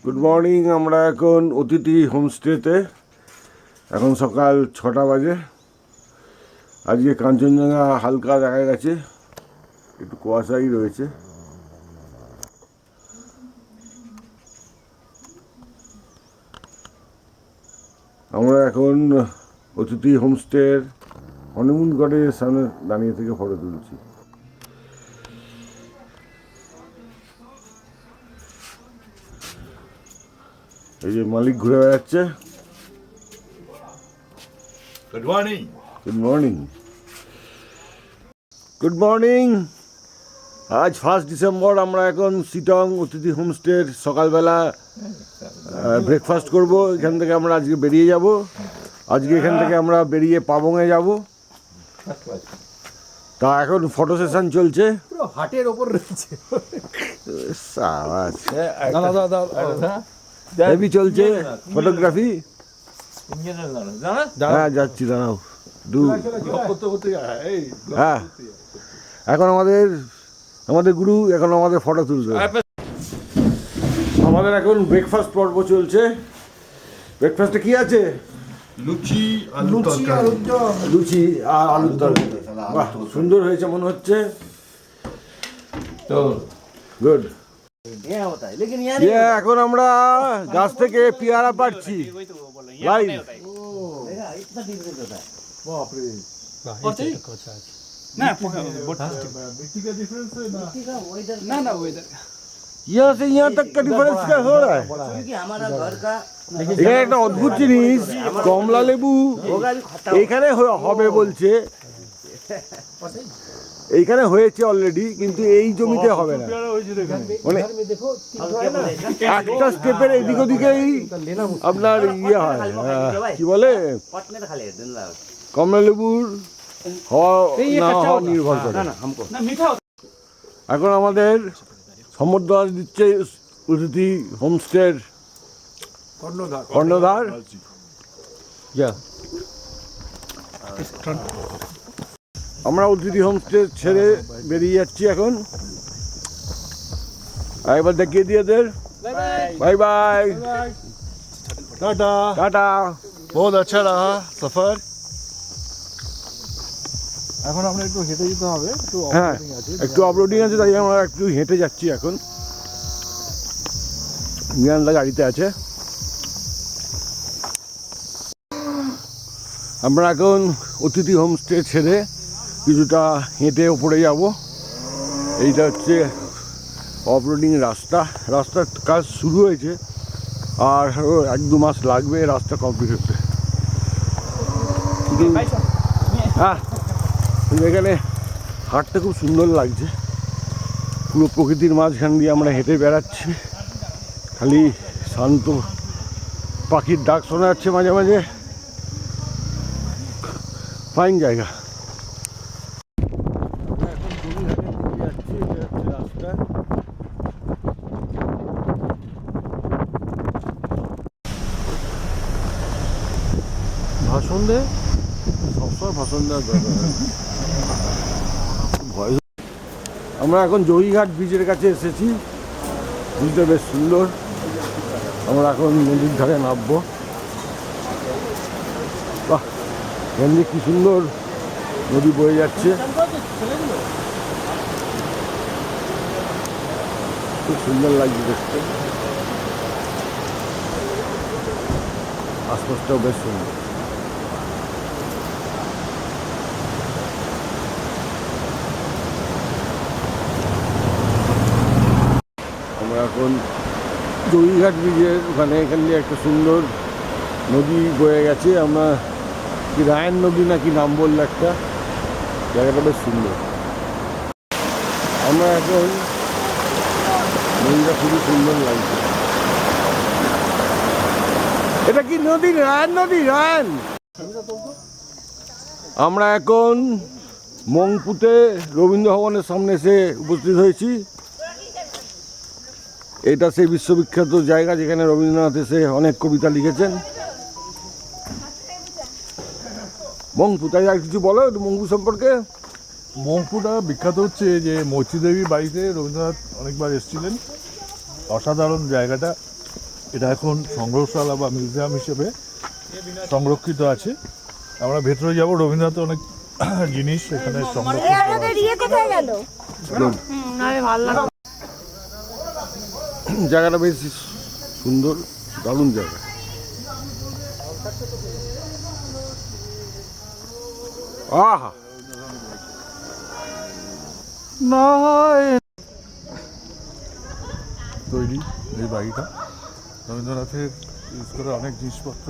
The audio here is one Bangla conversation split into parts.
Good morning. আমরা এখন অতিথি হোমস্টেতে, এখন সকাল 6টা বাজে। আজকে কাঞ্চনজঙ্ঘা হালকা দেখা গেছে, একটু কুয়াশাই রয়েছে। আমরা এখন অতিথি হোমস্টের হনিমুন কটেজের সামনে দাঁড়িয়ে থেকে ফটো তুলছি। এই যে মালিক ঘুরে বেড়াচ্ছে। Good morning. Good morning, good morning. আজ 1 ডিসেম্বর। আমরা এখন সিটং অতিথি হোমস্টের সকালবেলা ব্রেকফাস্ট করব। এখান থেকে আমরা আজকে বেরিয়ে যাব। আজকে এখান থেকে আমরা বেরিয়ে পাবংয়ে যাব। তা এখন ফটো সেশন চলছে। পুরো হাটের ওপর রয়েছে। সাবাস, হেভি চলছে ফটোগ্রাফি। হ্যাঁ যাচ্ছি, দাঁড়াও। হ্যাঁ, এখন আমাদের গুরু এখন আমাদের ফটো তুলবে। আমাদের এখন ব্রেকফাস্ট পর্ব চলছে। ব্রেকফাস্টে কি আছে? লুচি আলুর তরকারি। লুচি আর আলুর তরকারি। বাহ, সুন্দর হয়েছে মনে হচ্ছে। গুড। এখন আমরা গাছ থেকে পেয়ারা পাচ্ছি লাইভ। यहाँ से यहाँ तक का डिफरेंस क्या हो रहा है? এখানে একটা অদ্ভুত জিনিস, কমলা লেবু এইখানে হবে বলছে। এইখানে হয়েছে অলরেডি, কিন্তু এই জমিতে হবে না। মানে একটা স্টেপের এদিক ওদিকেই আপনার ইয়ে হয়, কি বলে, কমলা লেবুর হওয়া না হওয়া নির্ভর করে। এখন আমাদের সম্বর্ধনা দিচ্ছে অতিথি হোমস্টের কর্ণধার। আমরা অতিথি হোমস্টে ছেড়ে বেরিয়ে যাচ্ছি এখন। একবার দেখিয়ে দিয়ে দের। বাই বাই, টাটা টাটা। বহুত আচ্ছা রহা সফর। এখন আমরা একটু হেঁটে যেতে হবে, হ্যাঁ একটু আপলোডিং আছে, তাই আমরা একটু হেঁটে যাচ্ছি এখন। মিয়ানদা গাড়িতে আছে। আমরা এখন অতিথি হোমস্টে ছেড়ে কিছুটা হেঁটে ওপরে যাব। এইটা হচ্ছে অফরোডিং রাস্তা। রাস্তার কাজ শুরু হয়েছে, আর 1-2 মাস লাগবে রাস্তা কমপ্লিট হতে। হ্যাঁ, এখানে হাঁটতে খুব সুন্দর লাগছে। পুরো প্রকৃতির মাঝখান দিয়ে আমরা হেঁটে বেড়াচ্ছি। খালি শান্ত পাখির ডাক শোনা যাচ্ছে মাঝে মাঝে। ফাইন জায়গা। ভাষণ দে, সবসময় ভাষণ দেওয়ার দরকার। আমরা এখন জয়ীঘাট ব্রিজের কাছে এসেছি। ব্রিজটা বেশ সুন্দর। আমরা এখন নদীর ধারে নামবো। বাহ, এখান দিয়ে কি সুন্দর নদী বয়ে যাচ্ছে, খুব সুন্দর লাগছে দেখতে। আশপাশটাও বেশ সুন্দর। আমরা এখন জয়ীঘাট ব্রিজের ওখানে, এখান দিয়ে একটা সুন্দর নদী বয়ে গেছে। আমরা কি রায়ন নদী না কি নাম বললো একটা, জায়গাটা বেশ সুন্দর। আমরা এখন নদীটা খুবই সুন্দর লাগছে। এটা কি নদী? রায়ন নদী, রায়ন। আমরা এখন মংপুতে রবীন্দ্র ভবনের সামনে এসে উপস্থিত হয়েছি। এটা সেই বিশ্ববিখ্যাত জায়গা যেখানে রবীন্দ্রনাথ এসে অনেক কবিতা লিখেছেন। মংপু, তাই আর কিছু বলো মংপু সম্পর্কে। মংপুটা বিখ্যাত হচ্ছে যে মৈত্রী দেবীর বাড়িতে রবীন্দ্রনাথ অনেকবার এসেছিলেন। অসাধারণ জায়গাটা, এটা এখন সংগ্রহশালা বা মিউজিয়াম হিসেবে সংরক্ষিত আছে। আমরা ভেতরে যাব, রবীন্দ্রনাথের অনেক জিনিস এখানে সংরক্ষিত আছে। কোথায় গেল? জায়গাটা বেশ সুন্দর, দারুণ জায়গা। আহা, তৈরি এই বাড়িটা রবীন্দ্রনাথের ইউজ করা অনেক জিনিসপত্র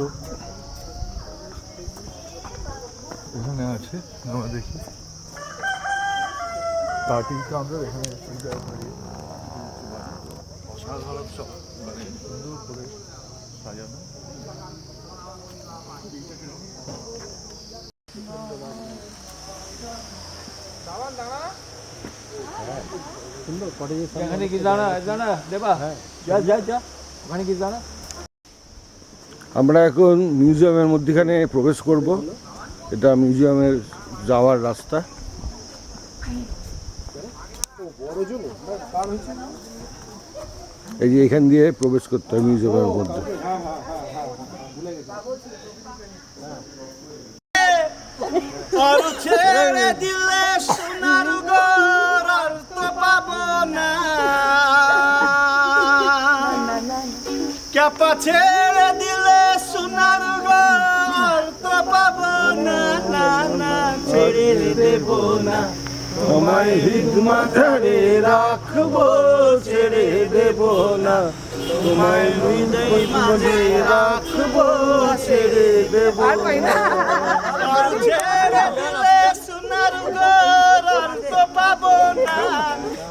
এখানে আছে। আমরা দেখি পার্টি কাউন্টার এখানে অসাধারণ সব মানে সুন্দর করে সাজানো। এখানে কি জানা দেবা যা যা যা ওখানে কি জানা। আমরা এখন মিউজিয়ামের মধ্যখানে প্রবেশ করব। এটা মিউজিয়ামের যাওয়ার রাস্তা। এই যে এখান দিয়ে প্রবেশ করতে হয় মিউজিয়ামের মধ্যে। আর ছেড়ে দিলে সোনার ঘর আর তো পাবো না, ক্যাপা ছেড়ে দিলে সোনার ঘর তো পাবো না, না না ছেড়ে দেব না, তোমায় হৃদ মাঝারে রাখবো, ছেড়ে দেব না, তোমায় হৃদয় মাঝে রাখবো, ছেড়ে দেব না। আর ছেড়ে দিলে সোনার ঘর আর তো পাবো না,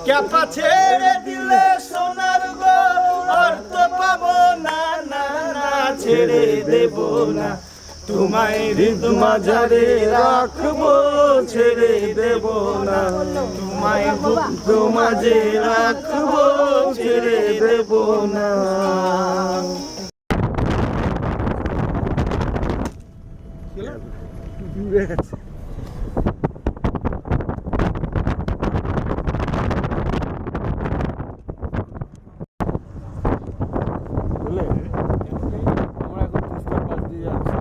ক্যাপা ছেড়ে দিলে সোনার ঘর আর তো পাবো না, না না ছেড়ে দেব না, তোমায় হৃদ মাঝারে রাখবো, ছেড়ে দেব না, তোমায় বুক মাঝে রাখবো, ছেড়ে দেব না। আমরা এখন তিস্তার পাশ দিয়ে যাচ্ছি।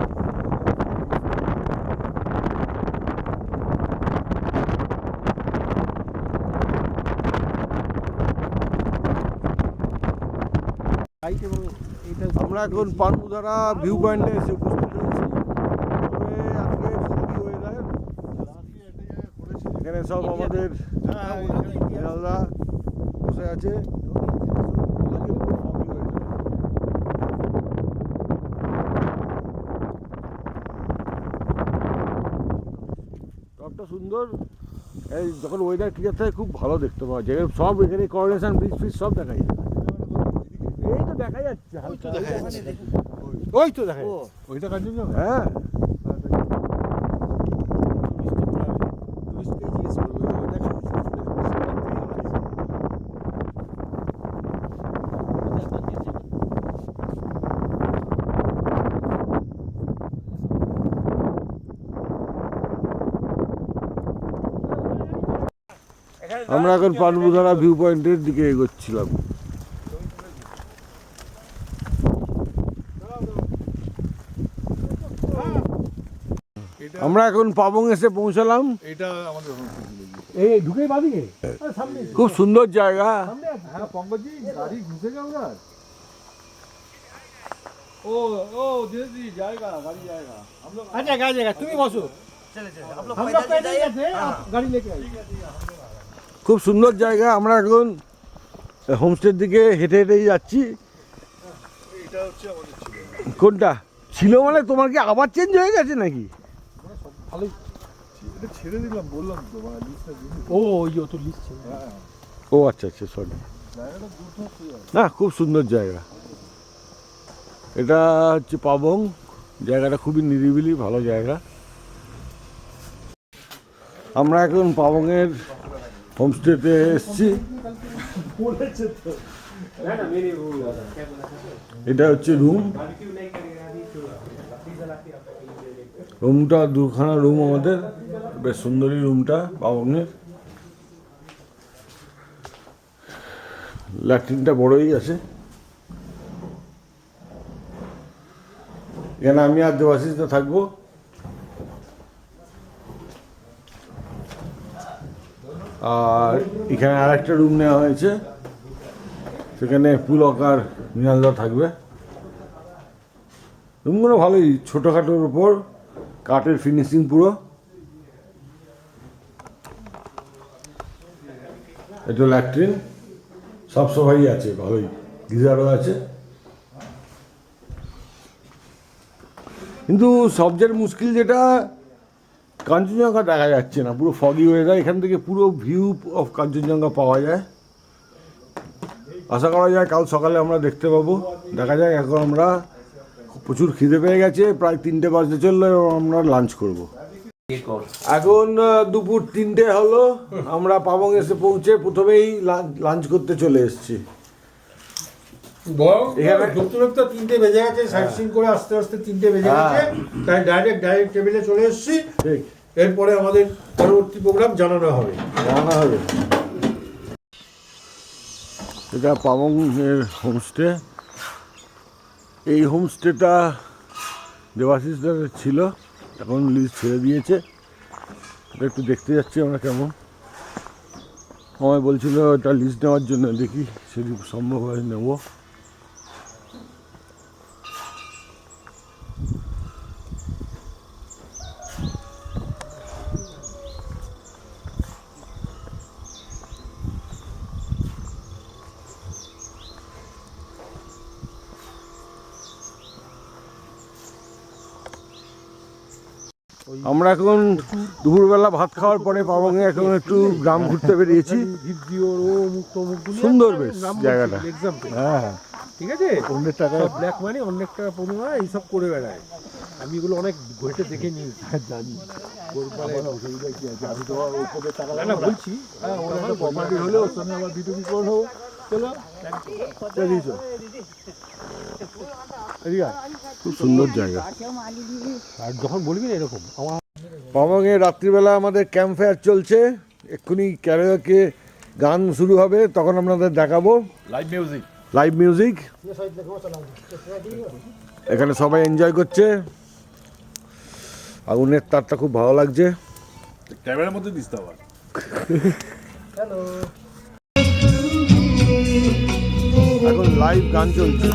আমরা এখন পানমুদারা ভিউ পয়েন্টে এসে উপস্থিত হয়েছি। তবে আজকে foggy weather। এখানে সব আমাদের দাদা বসে আছে। আজকে পুরো foggy weather। টপটা সুন্দর। এই যখন ওয়েদার ক্লিয়ার থাকে খুব ভালো দেখতে পাওয়া যায়। সব এখানে করোনেশন ব্রিজ ফ্রিজ সব দেখা যায়। এই তো দেখা যাচ্ছে, হালকা ওই তো দেখা যাচ্ছে। ওইটা কাঞ্চনজঙ্ঘা। হ্যাঁ, আমরা এখন পানমুদারা ভিউ পয়েন্টের দিকে এগোচ্ছিলাম। আমরা এখন পাবং এসে পৌঁছালাম। এটা আমাদের এই ঢুকে বাদিকে সামনে খুব সুন্দর জায়গা। হ্যাঁ পঙ্কজি গাড়ি ঘুষে গেল না। ও ও দিদি জায়গা গাড়ি জায়গা हम लोग আচ্ছা জায়গা তুমি বসো। हम लोग पैदल जाते आप गाड़ी लेके आइए। খুব সুন্দর জায়গা। আমরা এখন হোমস্টের দিকে হেঁটে হেঁটেই যাচ্ছি। এটা হচ্ছে আমাদের ছিল। কোনটা ছিল মানে তোমার কি আবার চেঞ্জ হয়ে গেছে নাকি? ভালোই এটা ছেড়ে দিলাম, বললাম তো মানে লিস্টটা দিন। ও ইয়ে তো লিখছে। হ্যাঁ, ও আচ্ছা আচ্ছা, সরি। জায়গাটা দুর্ধর্ষ জায়গা। না, খুব সুন্দর জায়গা। এটা হচ্ছে পাবং। জায়গাটা খুবই নিরিবিলি, ভালো জায়গা। আমরা এখন পাবংয়ের হোমস্টেতে এসেছি। এটা হচ্ছে রুম। রুমটা দুখানা রুম আমাদের। বেশ সুন্দরী রুমটা পাবংয়ের। ল্যাট্রিনটা বড়ই আছে। এখানে আমি আর দেবাশিসটা থাকবো। আর এখানে আর একটা রুম নেওয়া হয়েছে, সেখানে পুলক আর মৃণালদা থাকবে। রুমগুলো ভালোই, ছোটোখাটোর উপর কাঠের ফিনিশিং পুরো। এটা ল্যাট্রিন, সব সবাই আছে, ভালোই, গিজারও আছে। কিন্তু সবচেয়ে মুশকিল যেটা, কাঞ্চনজঙ্ঘা দেখা যাচ্ছে না, পুরো ফগি ওয়েদার। এখান থেকে পুরো ভিউ অফ কাঞ্চনজঙ্ঘা পাওয়া যায়। আশা করা যায় কাল সকালে আমরা দেখতে পাবো, দেখা যায়। এখন আমরা প্রচুর খিদে পেয়ে গেছে, প্রায় 3টে বাজতে চললো এবং আমরা লাঞ্চ করব। এখন দুপুর 3টে হলো, আমরা পাবং এসে পৌঁছে প্রথমেই লাঞ্চ করতে চলে এসেছি। এখানে ঢুকতে 3টে বেজে গেছে, সাইট সিন করে আস্তে আস্তে 3টে বেজে গেছে, তাই ডাইরেক্ট টেবিলে চলে এসেছি। ঠিক, এরপরে আমাদের পরবর্তী প্রোগ্রাম জানানো হবে। এটা পাবং এর হোমস্টে। এই হোমস্টেটা দেবাশিসদের ছিল, এখন লিজ ছেড়ে দিয়েছে। এটা একটু দেখতে যাচ্ছি আমরা কেমন। আমায় বলছিল এটা লিজ নেওয়ার জন্য, দেখি সেটি সম্ভব হয় নেব। আমরা এখন দুপুরবেলা ভাত খাওয়ার পরে পাবংয়ে এখন একটু গ্রাম ঘুরতে বেরিয়েছি। সুন্দর বেশ জায়গাটা। হ্যাঁ, ঠিক আছে, অন্যের টাকা ব্ল্যাক মানি, অনেক টাকা পড়ুয়া এইসব করে বেড়ায়। আমি এগুলো অনেক ঘুরে দেখে নিয়েছি, জানি। বলছি প্রপার্টি হলে ওর সঙ্গে আবার বিটুবি করে নেবো। চলো, খুব সুন্দর জায়গা। আর যখন বলবি না এরকম আমার পাবংয়ে রাত্রিবেলা আমাদের ক্যাম্প ফায়ার চলছে। এক্ষুনি ক্যারিওকে গান শুরু হবে, তখন আপনাদের দেখাবো লাইভ মিউজিক। এখানে সবাই এনজয় করছে। আগুনের তারটা খুব ভালো লাগছে। ক্যামেরার মধ্যে দিস তো আবার। এখন লাইভ গান চলছে।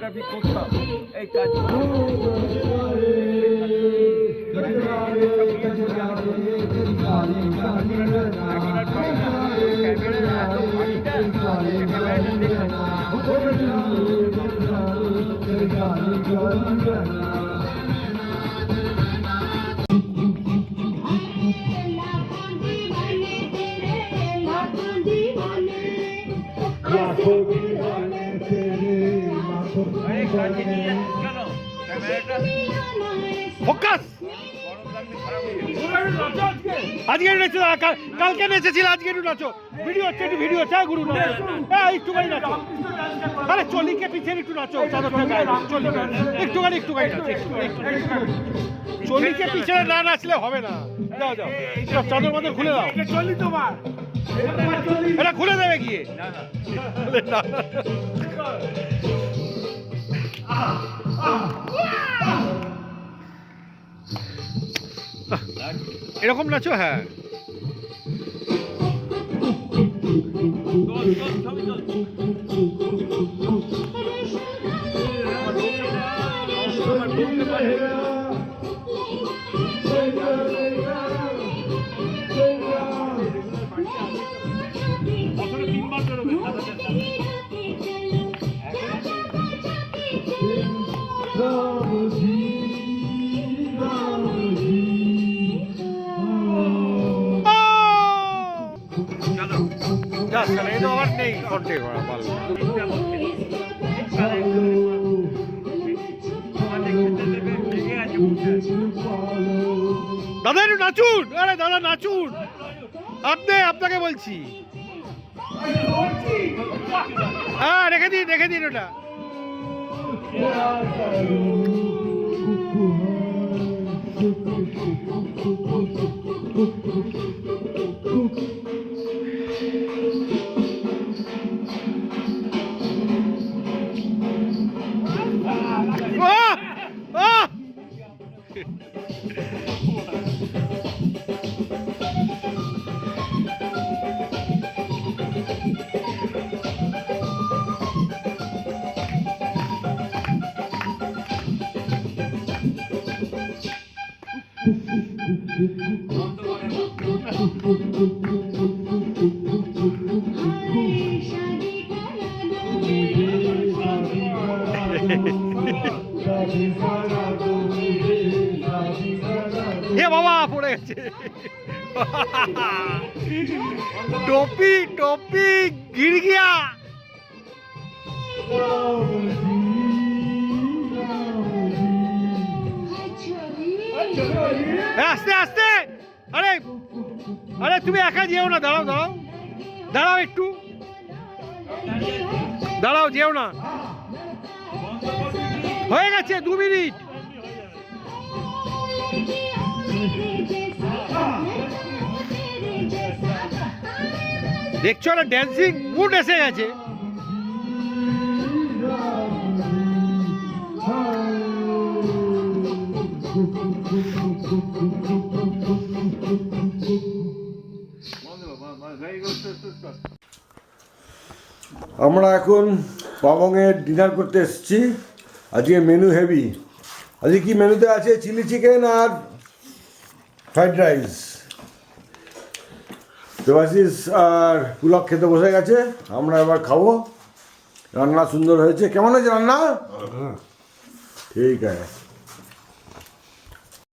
কোরিওগ্রাফি করতাম এই কাজ ফোকাস আজকে নেচে কালকে নেচেছিল আজকে একটু নাচো ভিডিও হচ্ছে একটু ভিডিও চাই গুরু একটুখানি নাচো আরে চলিকে পিছিয়ে একটু নাচো চাদরটা গায়ে চলিকে একটুখানি নাচো চলিকে পিছনে না নাচলে হবে না যাও যাও সব চাদর মাদর খুলে দাও চলি তোমার এটা খুলে দেবে গিয়ে এরকম নাচো হ্যাঁ এই তো আবার নেই কন্টে করা ভালো দাদা একটু নাচুন আরে দাদা নাচুন আপনাকে বলছি হ্যাঁ রেখে দিন ওটা এ বাবা পড়ে গেছে टोपी गिर गया आस्ते आस्ते अरे अरे তুমি একা যেও না দাঁড়াও একটু দাঁড়াও যেও না হয়ে গেছে 2 মিনিট দেখছো না ড্যান্সিং মুড এসে গেছে আমরা এখন পাবংয়ের ডিনার করতে এসেছি আজকে মেনু হেভি আজকে কি মেনুতে আছে চিলি চিকেন আর ফ্রাইড রাইস দেবাশিস আর পুলক খেতে বসে গেছে আমরা এবার খাবো রান্না সুন্দর হয়েছে কেমন হয়েছে রান্না ঠিক আছে